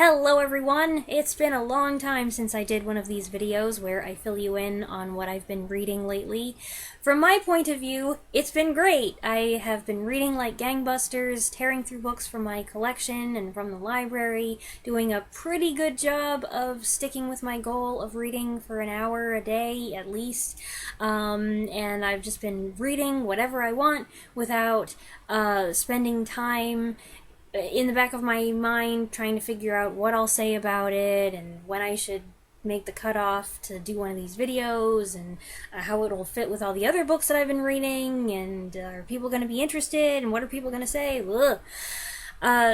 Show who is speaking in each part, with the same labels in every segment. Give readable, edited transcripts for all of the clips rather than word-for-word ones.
Speaker 1: Hello everyone! It's been a long time since I did one of these videos where I fill you in on what I've been reading lately. From my point of view, it's been great! I have been reading like gangbusters, tearing through books from my collection and from the library, doing a pretty good job of sticking with my goal of reading for an hour a day at least. And I've just been reading whatever I want without spending time in the back of my mind trying to figure out what I'll say about it and when I should make the cutoff to do one of these videos and how it'll fit with all the other books that I've been reading and are people going to be interested and what are people going to say?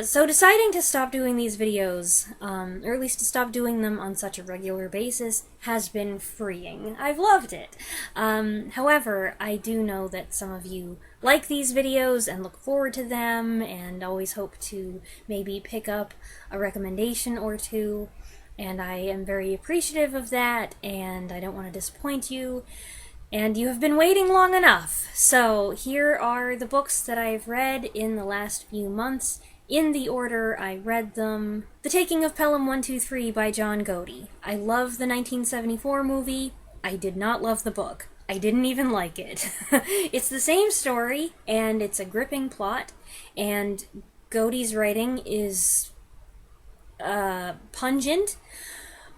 Speaker 1: So deciding to stop doing these videos, or at least to stop doing them on such a regular basis, has been freeing. I've loved it. However, I do know that some of you like these videos and look forward to them and always hope to maybe pick up a recommendation or two, and I am very appreciative of that, and I don't want to disappoint you. And you have been waiting long enough. So here are the books that I've read in the last few months, in the order I read them. The Taking of Pelham 123 by John Godey. I love the 1974 movie. I did not love the book. I didn't even like it. It's the same story, and it's a gripping plot, and Godey's writing is pungent,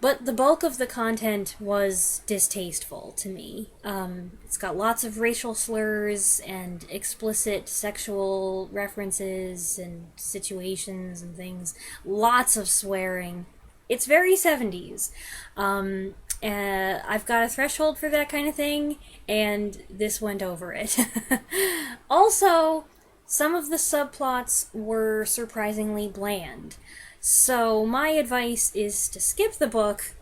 Speaker 1: but the bulk of the content was distasteful to me. It's got lots of racial slurs and explicit sexual references and situations and things. Lots of swearing. It's very 70s. I've got a threshold for that kind of thing, and this went over it. Also, some of the subplots were surprisingly bland. So my advice is to skip the book,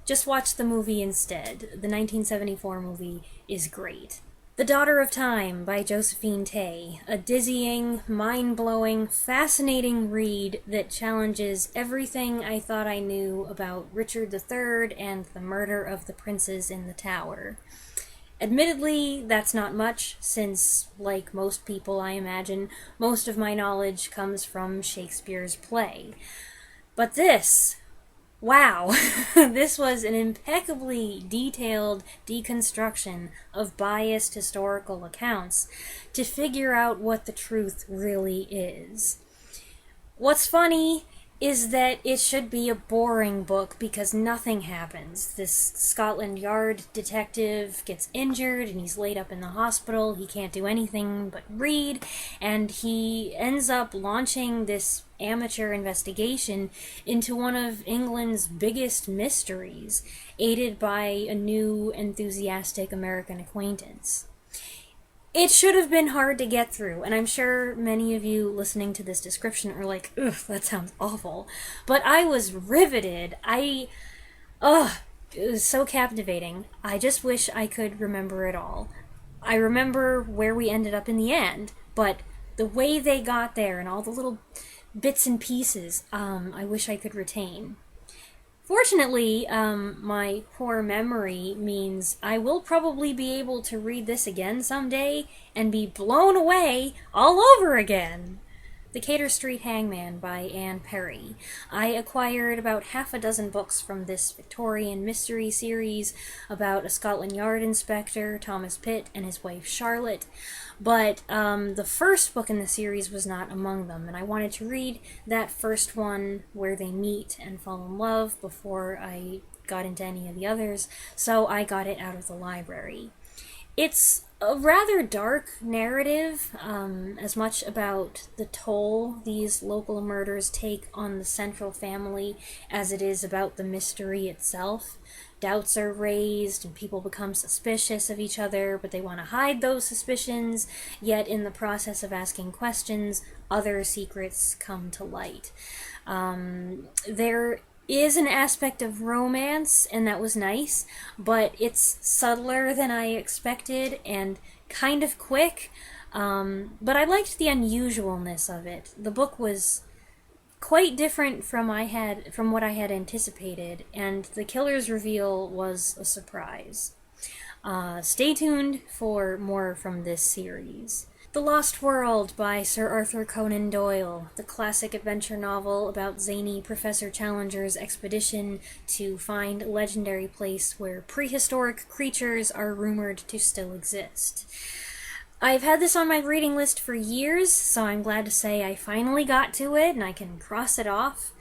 Speaker 1: just watch the movie instead. The 1974 movie is great. The Daughter of Time by Josephine, a dizzying, mind-blowing, fascinating read that challenges everything I thought I knew about Richard III and the murder of the princes in the Tower. Admittedly, that's not much, since, like most people I imagine, most of my knowledge comes from Shakespeare's play. But this, wow, this was an impeccably detailed deconstruction of biased historical accounts to figure out what the truth really is. What's funny is that it should be a boring book because nothing happens. This Scotland Yard detective gets injured and he's laid up in the hospital. He can't do anything but read, and he ends up launching this amateur investigation into one of England's biggest mysteries, aided by a new, enthusiastic American acquaintance. It should have been hard to get through, and I'm sure many of you listening to this description are like, ugh, that sounds awful. But I was riveted. It was so captivating. I just wish I could remember it all. I remember where we ended up in the end, but the way they got there and all the little bits and pieces, I wish I could retain. Fortunately, my poor memory means I will probably be able to read this again someday and be blown away all over again. The Cater Street Hangman by Anne Perry. I acquired about half a dozen books from this Victorian mystery series about a Scotland Yard inspector, Thomas Pitt, and his wife Charlotte, but the first book in the series was not among them, and I wanted to read that first one where they meet and fall in love before I got into any of the others, so I got it out of the library. It's a rather dark narrative, as much about the toll these local murders take on the central family as it is about the mystery itself. Doubts are raised and people become suspicious of each other, but they want to hide those suspicions, yet in the process of asking questions, other secrets come to light. There is an aspect of romance, and that was nice, but it's subtler than I expected and kind of quick, but I liked the unusualness of it. The book was quite different from what I had anticipated, and the killer's reveal was a surprise. Stay tuned for more from this series. The Lost World by Sir Arthur Conan Doyle, the classic adventure novel about zany Professor Challenger's expedition to find a legendary place where prehistoric creatures are rumored to still exist. I've had this on my reading list for years, so I'm glad to say I finally got to it and I can cross it off.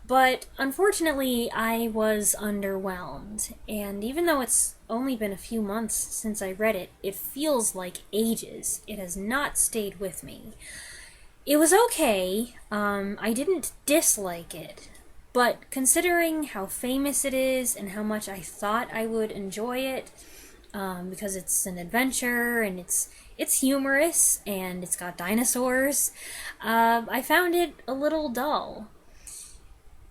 Speaker 1: But unfortunately, I was underwhelmed, and even though it's only been a few months since I read it, it feels like ages. It has not stayed with me. It was okay. I didn't dislike it, but considering how famous it is and how much I thought I would enjoy it, because it's an adventure and it's humorous and it's got dinosaurs, I found it a little dull.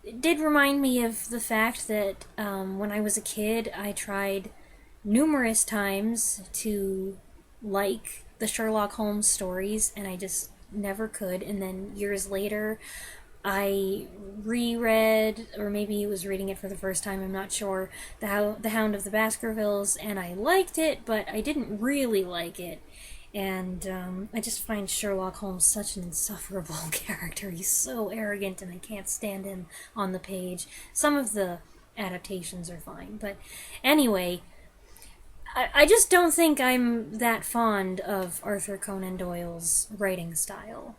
Speaker 1: It did remind me of the fact that when I was a kid, I tried numerous times to like the Sherlock Holmes stories, and I just never could. And then years later, I reread, or maybe I was reading it for the first time, I'm not sure, The Hound of the Baskervilles, and I liked it, but I didn't really like it. And I just find Sherlock Holmes such an insufferable character. He's so arrogant, and I can't stand him on the page. Some of the adaptations are fine, but anyway, I just don't think I'm that fond of Arthur Conan Doyle's writing style.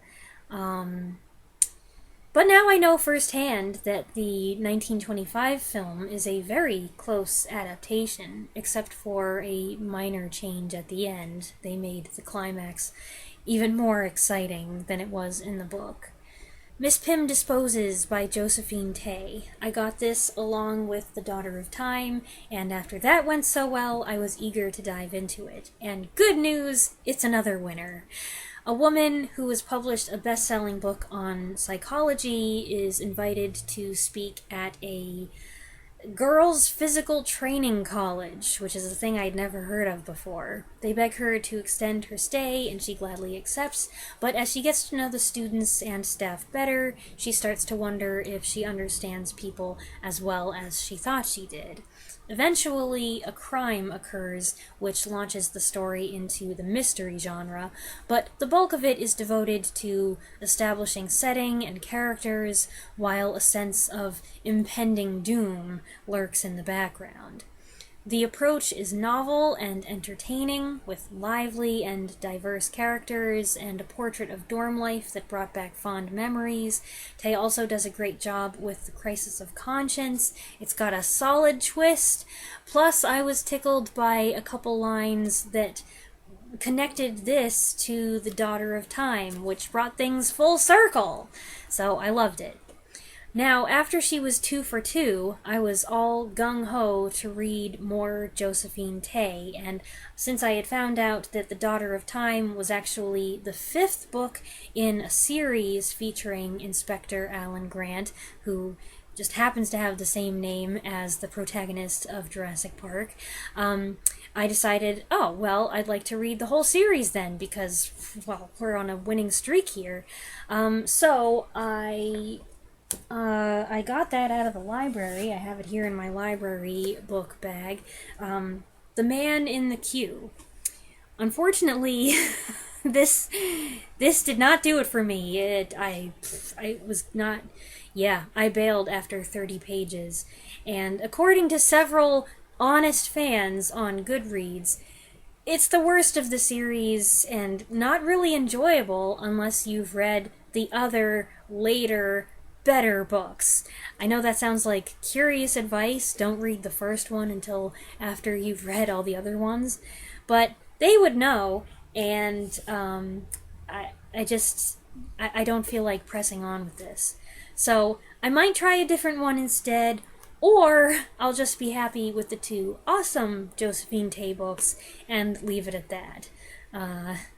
Speaker 1: But now I know firsthand that the 1925 film is a very close adaptation, except for a minor change at the end. They made the climax even more exciting than it was in the book. Miss Pym Disposes by Josephine Tay. I got this along with The Daughter of Time, and after that went so well, I was eager to dive into it. And good news, it's another winner. A woman who has published a best-selling book on psychology is invited to speak at a girls' physical training college, which is a thing I'd never heard of before. They beg her to extend her stay, and she gladly accepts, but as she gets to know the students and staff better, she starts to wonder if she understands people as well as she thought she did. Eventually, a crime occurs, which launches the story into the mystery genre, but the bulk of it is devoted to establishing setting and characters, while a sense of impending doom lurks in the background. The approach is novel and entertaining, with lively and diverse characters and a portrait of dorm life that brought back fond memories. Tay also does a great job with the crisis of conscience. It's got a solid twist. Plus, I was tickled by a couple lines that connected this to The Daughter of Time, which brought things full circle. So I loved it. Now, after she was 2 for 2, I was all gung-ho to read more Josephine Tay, and since I had found out that The Daughter of Time was actually the 5th book in a series featuring Inspector Alan Grant, who just happens to have the same name as the protagonist of Jurassic Park, I decided, I'd like to read the whole series then, because, we're on a winning streak here. So I got that out of the library. I have it here in my library book bag. The Man in the Queue. Unfortunately, this did not do it for me. I bailed after 30 pages. And according to several honest fans on Goodreads, it's the worst of the series and not really enjoyable unless you've read the other, later, better books. I know that sounds like curious advice. Don't read the first one until after you've read all the other ones. But they would know, and I don't feel like pressing on with this. So I might try a different one instead, or I'll just be happy with the 2 awesome Josephine Tay books and leave it at that.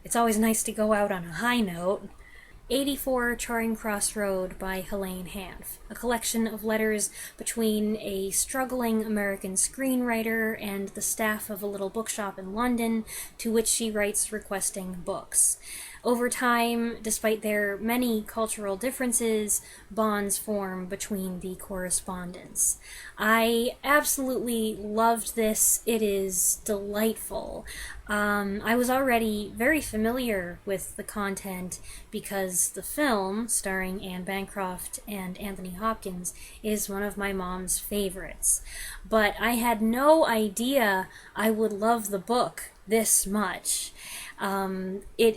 Speaker 1: It's always nice to go out on a high note. 84 Charing Cross Road by Helene Hanff, a collection of letters between a struggling American screenwriter and the staff of a little bookshop in London, to which she writes requesting books. Over time, despite their many cultural differences, bonds form between the correspondents. I absolutely loved this. It is delightful. I was already very familiar with the content because the film, starring Anne Bancroft and Anthony Hopkins, is one of my mom's favorites. But I had no idea I would love the book this much. It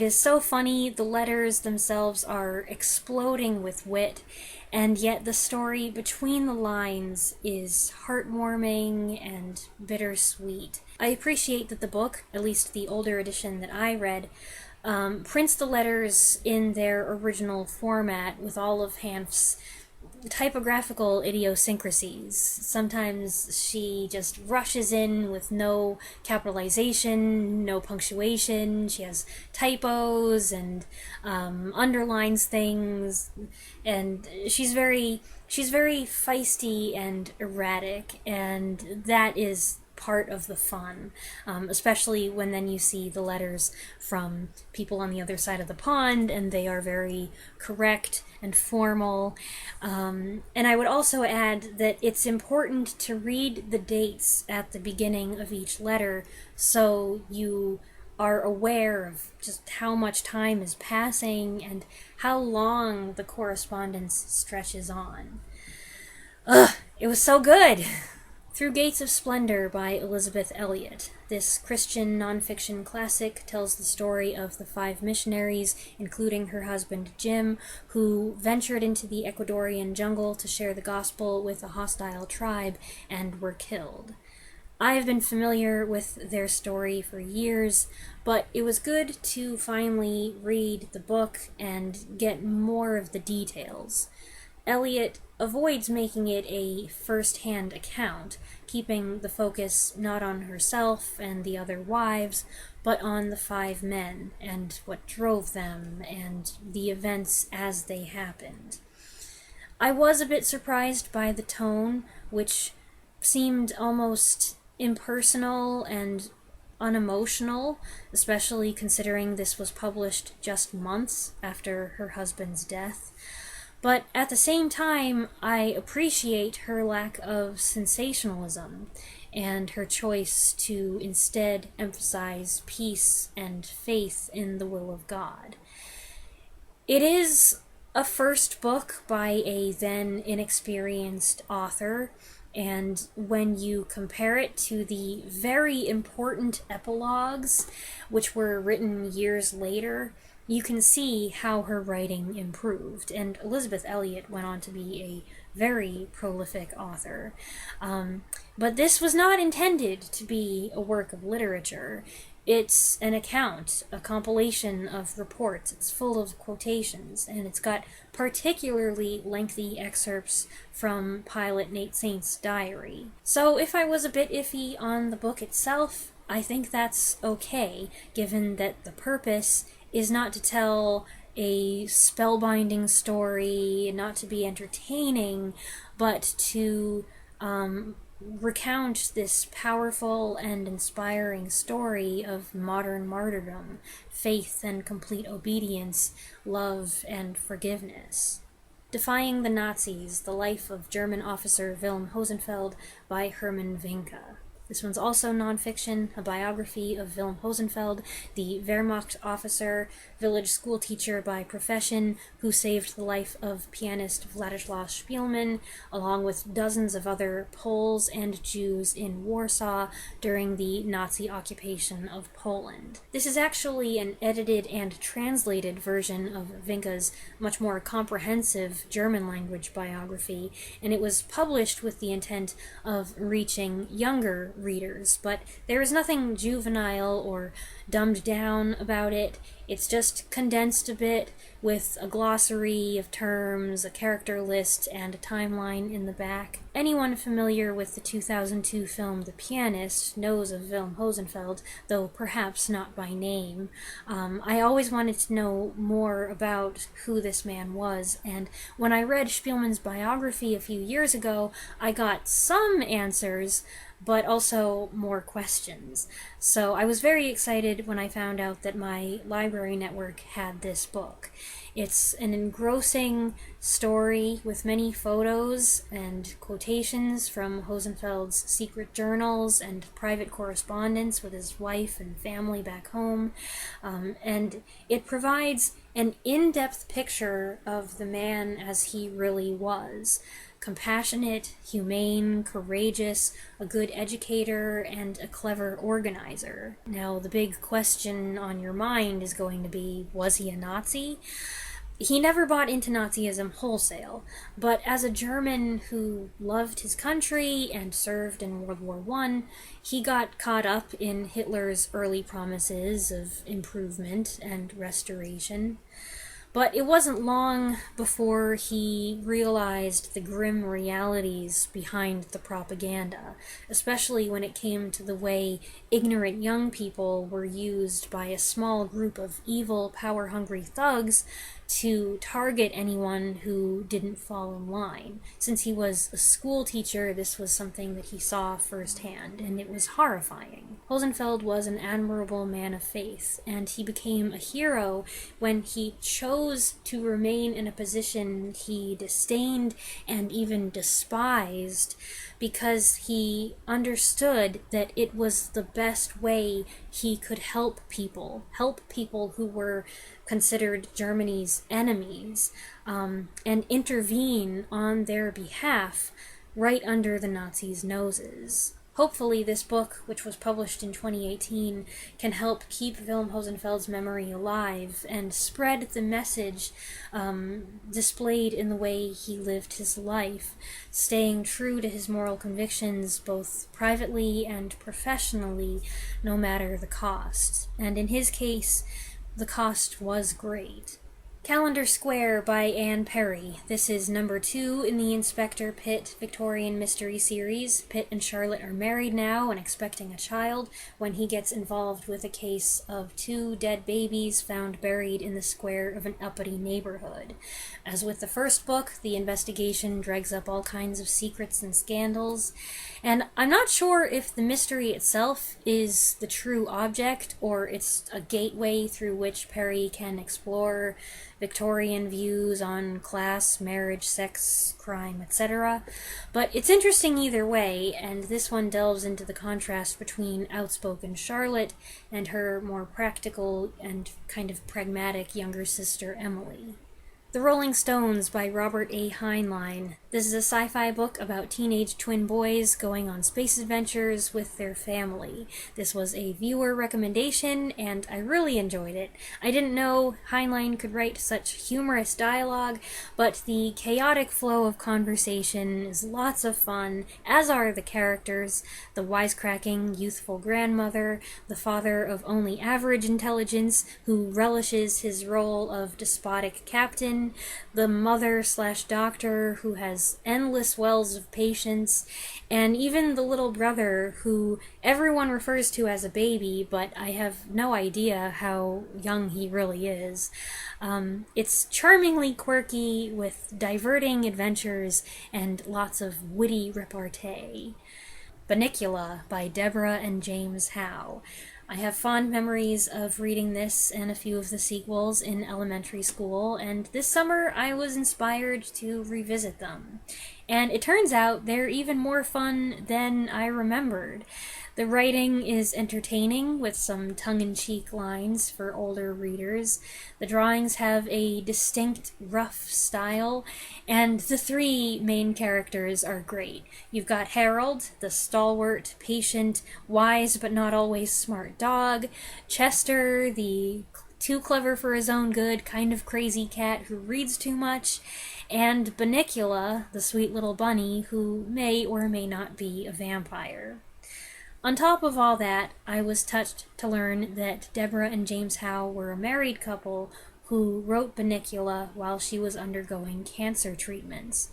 Speaker 1: is so funny. The letters themselves are exploding with wit, and yet the story between the lines is heartwarming and bittersweet. I appreciate that the book, at least the older edition that I read, prints the letters in their original format with all of Hanff's typographical idiosyncrasies. Sometimes she just rushes in with no capitalization, no punctuation. She has typos and underlines things, and she's very feisty and erratic, and that is part of the fun, especially when then you see the letters from people on the other side of the pond, and they are very correct and formal. And I would also add that it's important to read the dates at the beginning of each letter so you are aware of just how much time is passing and how long the correspondence stretches on. Ugh, it was so good! Through Gates of Splendor by Elisabeth Elliot. This Christian nonfiction classic tells the story of the 5 missionaries, including her husband Jim, who ventured into the Ecuadorian jungle to share the gospel with a hostile tribe and were killed. I have been familiar with their story for years, but it was good to finally read the book and get more of the details. Elliot avoids making it a first-hand account, keeping the focus not on herself and the other wives, but on the 5 men and what drove them and the events as they happened. I was a bit surprised by the tone, which seemed almost impersonal and unemotional, especially considering this was published just months after her husband's death. But at the same time, I appreciate her lack of sensationalism and her choice to instead emphasize peace and faith in the will of God. It is a first book by a then inexperienced author, and when you compare it to the very important epilogues, which were written years later, you can see how her writing improved, and Elisabeth Elliot went on to be a very prolific author. But this was not intended to be a work of literature. It's an account, a compilation of reports. It's full of quotations, and it's got particularly lengthy excerpts from pilot Nate Saint's diary. So if I was a bit iffy on the book itself, I think that's okay, given that the purpose is not to tell a spellbinding story, not to be entertaining, but to recount this powerful and inspiring story of modern martyrdom, faith and complete obedience, love and forgiveness. Defying the Nazis, The Life of German Officer Wilm Hosenfeld by Hermann Vinke. This one's also nonfiction, a biography of Wilm Hosenfeld, the Wehrmacht officer, village schoolteacher by profession, who saved the life of pianist Władysław Szpilman, along with dozens of other Poles and Jews in Warsaw during the Nazi occupation of Poland. This is actually an edited and translated version of Vinke's much more comprehensive German-language biography, and it was published with the intent of reaching younger readers, but there is nothing juvenile or dumbed down about it. It's just condensed a bit with a glossary of terms, a character list, and a timeline in the back. Anyone familiar with the 2002 film The Pianist knows of Wilm Hosenfeld, though perhaps not by name. I always wanted to know more about who this man was, and when I read Spielman's biography a few years ago, I got some answers, but also more questions. So I was very excited when I found out that my library network had this book. It's an engrossing story with many photos and quotations from Hosenfeld's secret journals and private correspondence with his wife and family back home. And it provides an in-depth picture of the man as he really was. Compassionate, humane, courageous, a good educator, and a clever organizer. Now, the big question on your mind is going to be, was he a Nazi? He never bought into Nazism wholesale, but as a German who loved his country and served in World War I, he got caught up in Hitler's early promises of improvement and restoration. But it wasn't long before he realized the grim realities behind the propaganda, especially when it came to the way ignorant young people were used by a small group of evil, power-hungry thugs to target anyone who didn't fall in line. Since he was a school teacher, this was something that he saw firsthand, and it was horrifying. Hosenfeld was an admirable man of faith, and he became a hero when he chose to remain in a position he disdained and even despised, because he understood that it was the best way he could help people who were considered Germany's enemies, and intervene on their behalf right under the Nazis' noses. Hopefully this book, which was published in 2018, can help keep Wilm Hosenfeld's memory alive and spread the message displayed in the way he lived his life, staying true to his moral convictions both privately and professionally, no matter the cost. And in his case, the cost was great. Callander Square by Anne Perry. This is number 2 in the Inspector Pitt Victorian Mystery Series. Pitt and Charlotte are married now and expecting a child when he gets involved with a case of 2 dead babies found buried in the square of an uppity neighborhood. As with the first book, the investigation drags up all kinds of secrets and scandals, and I'm not sure if the mystery itself is the true object or it's a gateway through which Perry can explore Victorian views on class, marriage, sex, crime, etc. But it's interesting either way, and this one delves into the contrast between outspoken Charlotte and her more practical and kind of pragmatic younger sister Emily. The Rolling Stones by Robert A. Heinlein. This is a sci-fi book about teenage twin boys going on space adventures with their family. This was a viewer recommendation, and I really enjoyed it. I didn't know Heinlein could write such humorous dialogue, but the chaotic flow of conversation is lots of fun, as are the characters, the wisecracking, youthful grandmother, the father of only average intelligence who relishes his role of despotic captain, the mother/doctor who has endless wells of patience, and even the little brother who everyone refers to as a baby, but I have no idea how young he really is. It's charmingly quirky with diverting adventures and lots of witty repartee. Bunnicula by Deborah and James Howe. I have fond memories of reading this and a few of the sequels in elementary school, and this summer I was inspired to revisit them. And it turns out they're even more fun than I remembered. The writing is entertaining, with some tongue-in-cheek lines for older readers. The drawings have a distinct, rough style, and the 3 main characters are great. You've got Harold, the stalwart, patient, wise but not always smart dog, Chester, the too clever for his own good, kind of crazy cat who reads too much, and Bunnicula, the sweet little bunny who may or may not be a vampire. On top of all that, I was touched to learn that Deborah and James Howe were a married couple who wrote Bunnicula while she was undergoing cancer treatments.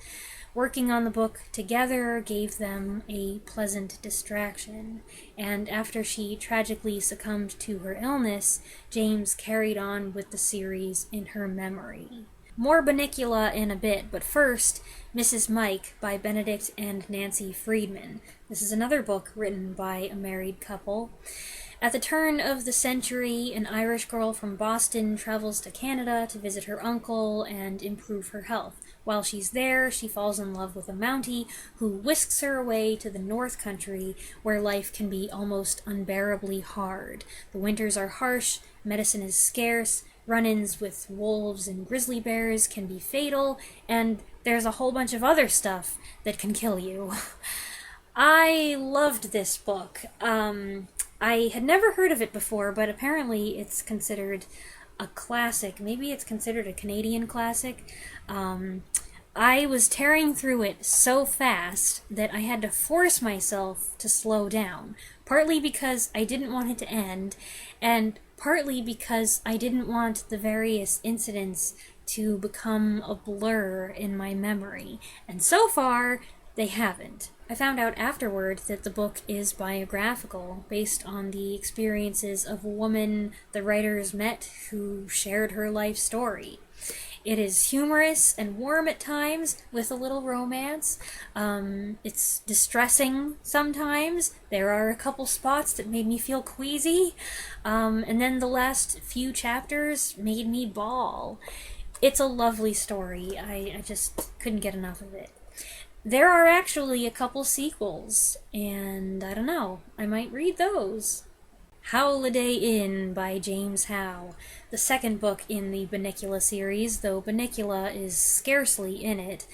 Speaker 1: Working on the book together gave them a pleasant distraction, and after she tragically succumbed to her illness, James carried on with the series in her memory. More Bunnicula in a bit, but first, Mrs. Mike by Benedict and Nancy Freedman. This is another book written by a married couple. At the turn of the century, an Irish girl from Boston travels to Canada to visit her uncle and improve her health. While she's there, she falls in love with a Mountie who whisks her away to the North Country, where life can be almost unbearably hard. The winters are harsh, medicine is scarce, run-ins with wolves and grizzly bears can be fatal, and there's a whole bunch of other stuff that can kill you. I loved this book. I had never heard of it before, but apparently it's considered a classic. Maybe it's considered a Canadian classic. I was tearing through it so fast that I had to force myself to slow down, partly because I didn't want it to end, and partly because I didn't want the various incidents to become a blur in my memory. And so far, they haven't. I found out afterward that the book is biographical, based on the experiences of a woman the writers met who shared her life story. It is humorous and warm at times, with a little romance. It's distressing sometimes. There are a couple spots that made me feel queasy. And then the last few chapters made me bawl. It's a lovely story. I just couldn't get enough of it. There are actually a couple sequels, and I don't know, I might read those. Howliday Inn by James Howe, the second book in the Bunnicula series, though Bunnicula is scarcely in it.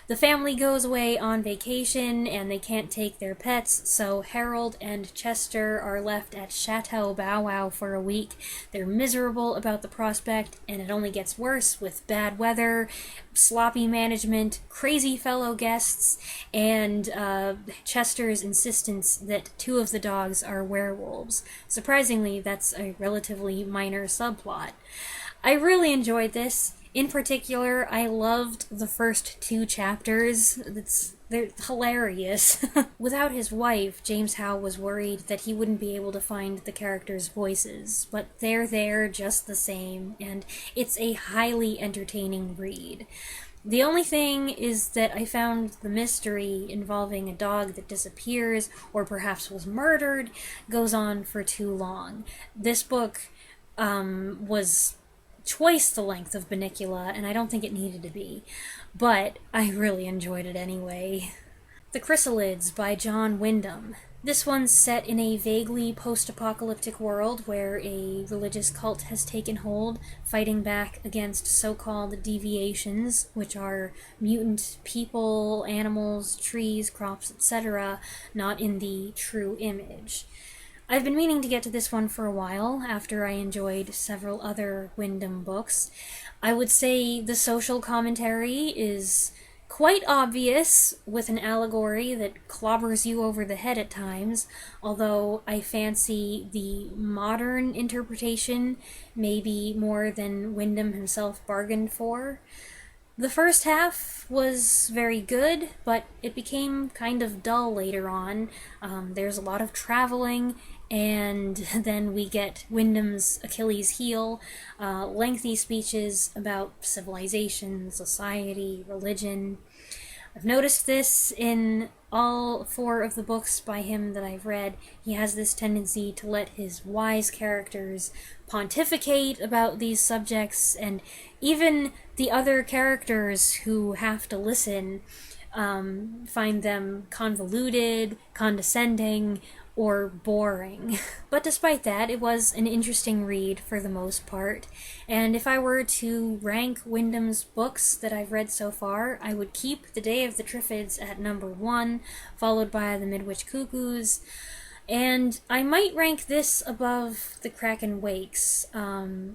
Speaker 1: The family goes away on vacation, and they can't take their pets, so Harold and Chester are left at Chateau Bow Wow for a week. They're miserable about the prospect, and it only gets worse with bad weather, sloppy management, crazy fellow guests, and Chester's insistence that 2 of the dogs are werewolves. Surprisingly, that's a relatively minor subplot. I really enjoyed this. In particular, I loved the first 2 chapters. They're hilarious. Without his wife, James Howe was worried that he wouldn't be able to find the characters' voices, but they're there just the same, and it's a highly entertaining read. The only thing is that I found the mystery involving a dog that disappears, or perhaps was murdered, goes on for too long. This book was twice the length of Bunnicula, and I don't think it needed to be, but I really enjoyed it anyway. The Chrysalids by John Wyndham. This one's set in a vaguely post-apocalyptic world where a religious cult has taken hold, fighting back against so-called deviations, which are mutant people, animals, trees, crops, etc., not in the true image. I've been meaning to get to this one for a while, after I enjoyed several other Wyndham books. I would say the social commentary is quite obvious, with an allegory that clobbers you over the head at times, although I fancy the modern interpretation may be more than Wyndham himself bargained for. The first half was very good, but it became kind of dull later on. There's a lot of traveling, and then we get Wyndham's Achilles heel, lengthy speeches about civilization, society, religion. I've noticed this in all 4 of the books by him that I've read. He has this tendency to let his wise characters pontificate about these subjects, and even the other characters who have to listen find them convoluted, condescending, or boring. But despite that, it was an interesting read for the most part, and if I were to rank Wyndham's books that I've read so far, I would keep The Day of the Triffids at number 1, followed by The Midwich Cuckoos, and I might rank this above The Kraken Wakes,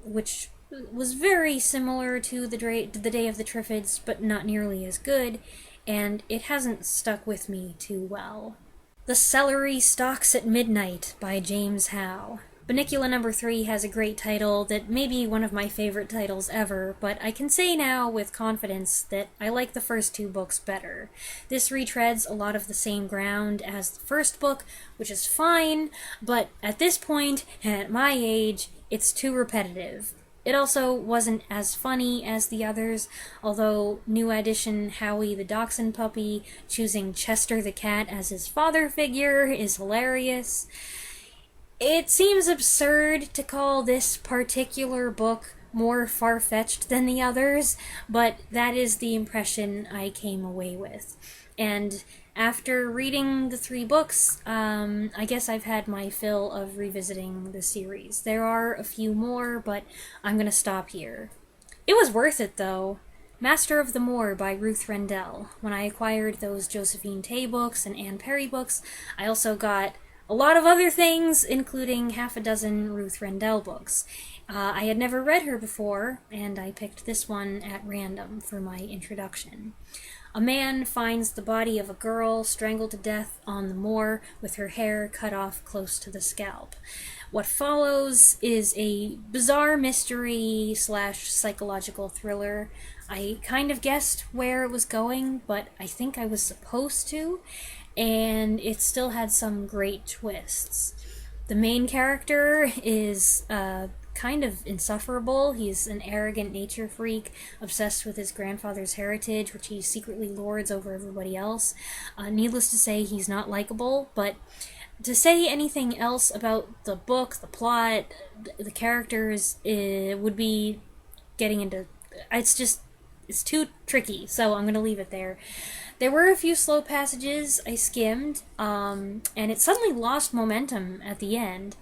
Speaker 1: which was very similar to the Day of the Triffids, but not nearly as good, and it hasn't stuck with me too well. The Celery Stalks at Midnight by James Howe. Bunnicula number 3 has a great title that may be one of my favorite titles ever, but I can say now with confidence that I like the first 2 books better. This retreads a lot of the same ground as the first book, which is fine, but at this point, and at my age, it's too repetitive. It also wasn't as funny as the others, although new addition Howie the Dachshund puppy choosing Chester the cat as his father figure is hilarious. It seems absurd to call this particular book more far-fetched than the others, but that is the impression I came away with. And after reading the 3 books, I guess I've had my fill of revisiting the series. There are a few more, but I'm gonna stop here. It was worth it, though. Master of the Moor by Ruth Rendell. When I acquired those Josephine Tay books and Anne Perry books, I also got a lot of other things, including half a dozen Ruth Rendell books. I had never read her before, and I picked this one at random for my introduction. A man finds the body of a girl strangled to death on the moor with her hair cut off close to the scalp. What follows is a bizarre mystery / psychological thriller. I kind of guessed where it was going, but I think I was supposed to, and it still had some great twists. The main character is kind of insufferable. He's an arrogant nature freak, obsessed with his grandfather's heritage, which he secretly lords over everybody else. Needless to say, he's not likable, but to say anything else about the book, the plot, the characters, would be getting into... It's too tricky, so I'm going to leave it there. There were a few slow passages I skimmed, and it suddenly lost momentum at the end.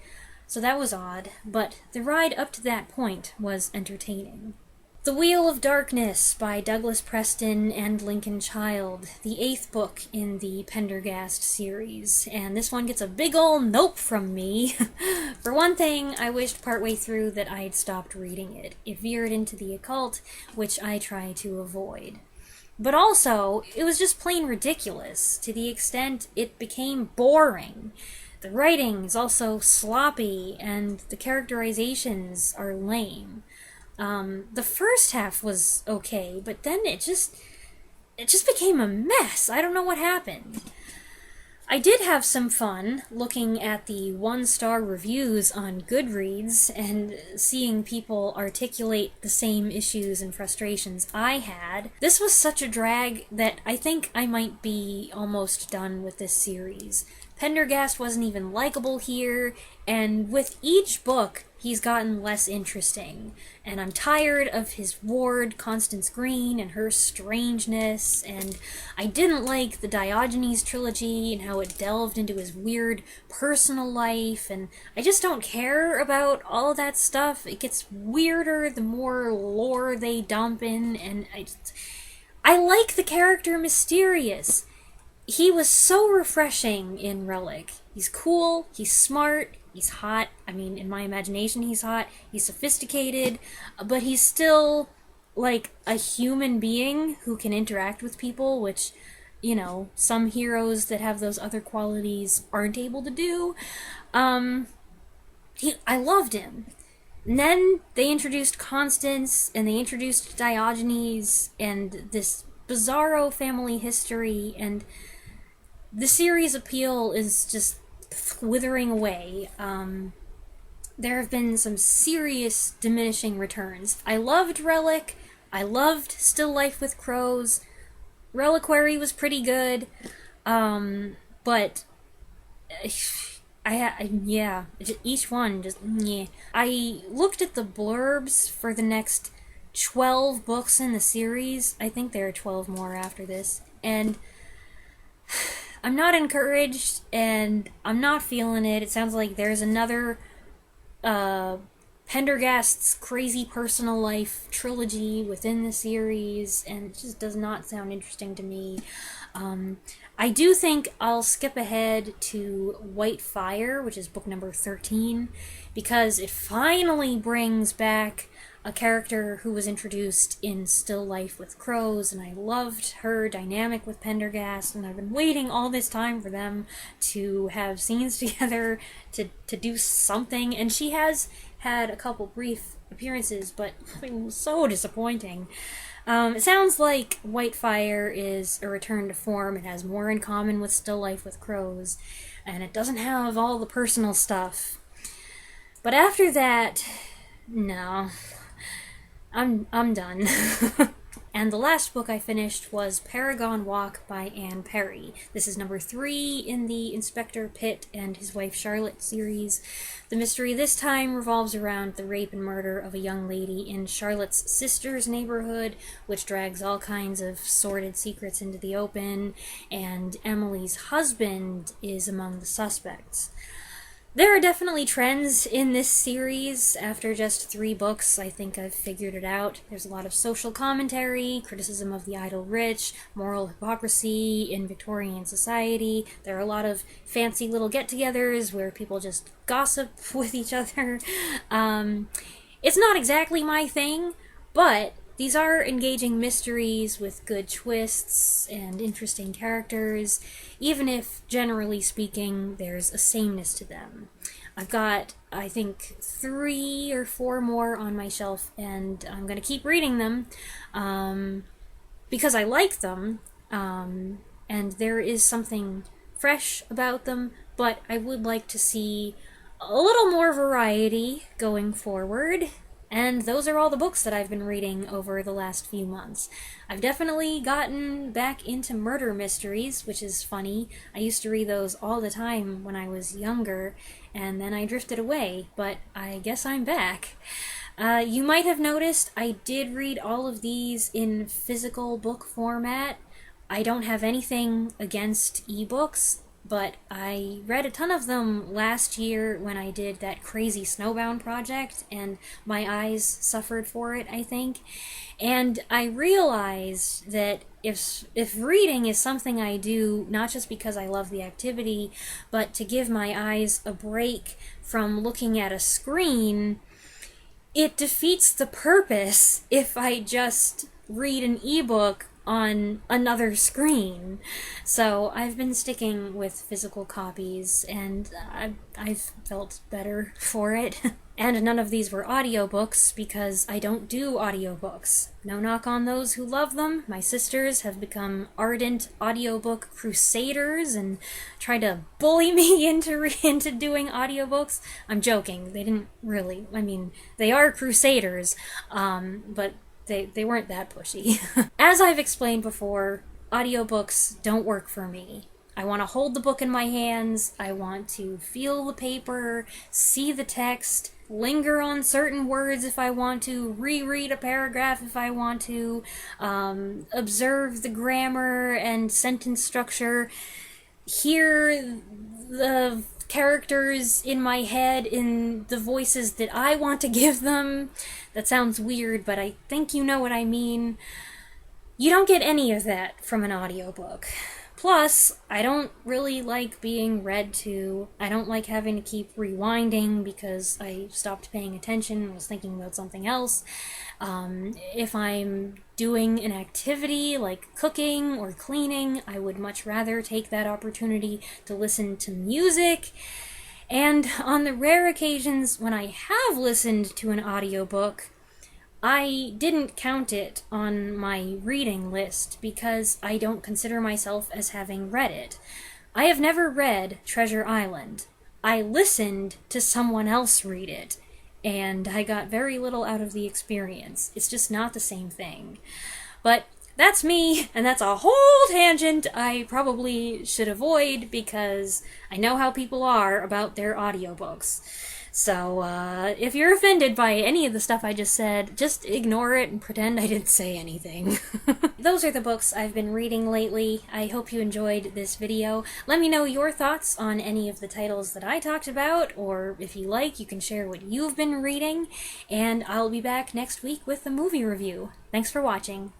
Speaker 1: So that was odd, but the ride up to that point was entertaining. The Wheel of Darkness by Douglas Preston and Lincoln Child, the 8th book in the Pendergast series, and this one gets a big ol' nope from me. For one thing, I wished partway through that I'd stopped reading it. It veered into the occult, which I try to avoid. But also, it was just plain ridiculous, to the extent it became boring. The writing is also sloppy, and the characterizations are lame. The first half was okay, but then it just became a mess. I don't know what happened. I did have some fun looking at the 1-star reviews on Goodreads and seeing people articulate the same issues and frustrations I had. This was such a drag that I think I might be almost done with this series. Pendergast wasn't even likable here, and with each book, he's gotten less interesting. And I'm tired of his ward, Constance Green, and her strangeness, and I didn't like the Diogenes trilogy and how it delved into his weird personal life, and I just don't care about all of that stuff. It gets weirder the more lore they dump in, and I like the character Mysterious. He was so refreshing in Relic. He's cool, he's smart, he's hot. I mean, in my imagination he's hot. He's sophisticated, but he's still, like, a human being who can interact with people, which, you know, some heroes that have those other qualities aren't able to do. I loved him. And then they introduced Constance, and they introduced Diogenes, and this bizarro family history, and the series' appeal is just withering away. There have been some serious diminishing returns. I loved Relic. I loved Still Life with Crows. Reliquary was pretty good. But each one just, yeah. I looked at the blurbs for the next 12 books in the series. I think there are 12 more after this. And I'm not encouraged, and I'm not feeling it. It sounds like there's another Pendergast's crazy personal life trilogy within the series, and it just does not sound interesting to me. I do think I'll skip ahead to White Fire, which is book number 13, because it finally brings back a character who was introduced in Still Life with Crows, and I loved her dynamic with Pendergast, and I've been waiting all this time for them to have scenes together, to do something, and she has had a couple brief appearances, but it was so disappointing. It sounds like White Fire is a return to form. It has more in common with Still Life with Crows, and it doesn't have all the personal stuff. But after that, no. I'm done. And the last book I finished was Paragon Walk by Anne Perry. This is number 3 in the Inspector Pitt and his wife Charlotte series. The mystery this time revolves around the rape and murder of a young lady in Charlotte's sister's neighborhood, which drags all kinds of sordid secrets into the open, and Emily's husband is among the suspects. There are definitely trends in this series. After just 3 books, I think I've figured it out. There's a lot of social commentary, criticism of the idle rich, moral hypocrisy in Victorian society. There are a lot of fancy little get-togethers where people just gossip with each other. It's not exactly my thing, but these are engaging mysteries with good twists and interesting characters, even if, generally speaking, there's a sameness to them. I've got, I think, 3 or 4 more on my shelf, and I'm going to keep reading them because I like them, and there is something fresh about them, but I would like to see a little more variety going forward. And those are all the books that I've been reading over the last few months. I've definitely gotten back into murder mysteries, which is funny. I used to read those all the time when I was younger, and then I drifted away, but I guess I'm back. You might have noticed I did read all of these in physical book format. I don't have anything against ebooks, but I read a ton of them last year when I did that crazy Snowbound project, and my eyes suffered for it, I think. And I realized that if reading is something I do, not just because I love the activity, but to give my eyes a break from looking at a screen, it defeats the purpose if I just read an ebook on another screen. So I've been sticking with physical copies, and I've felt better for it. And none of these were audiobooks, because I don't do audiobooks. No knock on those who love them. My sisters have become ardent audiobook crusaders and try to bully me into doing audiobooks. I'm joking. They didn't really. I mean, they are crusaders, but they weren't that pushy. As I've explained before, audiobooks don't work for me. I want to hold the book in my hands, I want to feel the paper, see the text, linger on certain words if I want to, reread a paragraph if I want to, observe the grammar and sentence structure, hear the characters in my head in the voices that I want to give them. That sounds weird, but I think you know what I mean. You don't get any of that from an audiobook. Plus, I don't really like being read to. I don't like having to keep rewinding because I stopped paying attention and was thinking about something else. If I'm doing an activity like cooking or cleaning, I would much rather take that opportunity to listen to music. And on the rare occasions when I have listened to an audiobook, I didn't count it on my reading list because I don't consider myself as having read it. I have never read Treasure Island. I listened to someone else read it, and I got very little out of the experience. It's just not the same thing. But that's me, and that's a whole tangent I probably should avoid because I know how people are about their audiobooks. So, if you're offended by any of the stuff I just said, just ignore it and pretend I didn't say anything. Those are the books I've been reading lately. I hope you enjoyed this video. Let me know your thoughts on any of the titles that I talked about, or if you like, you can share what you've been reading, and I'll be back next week with a movie review. Thanks for watching.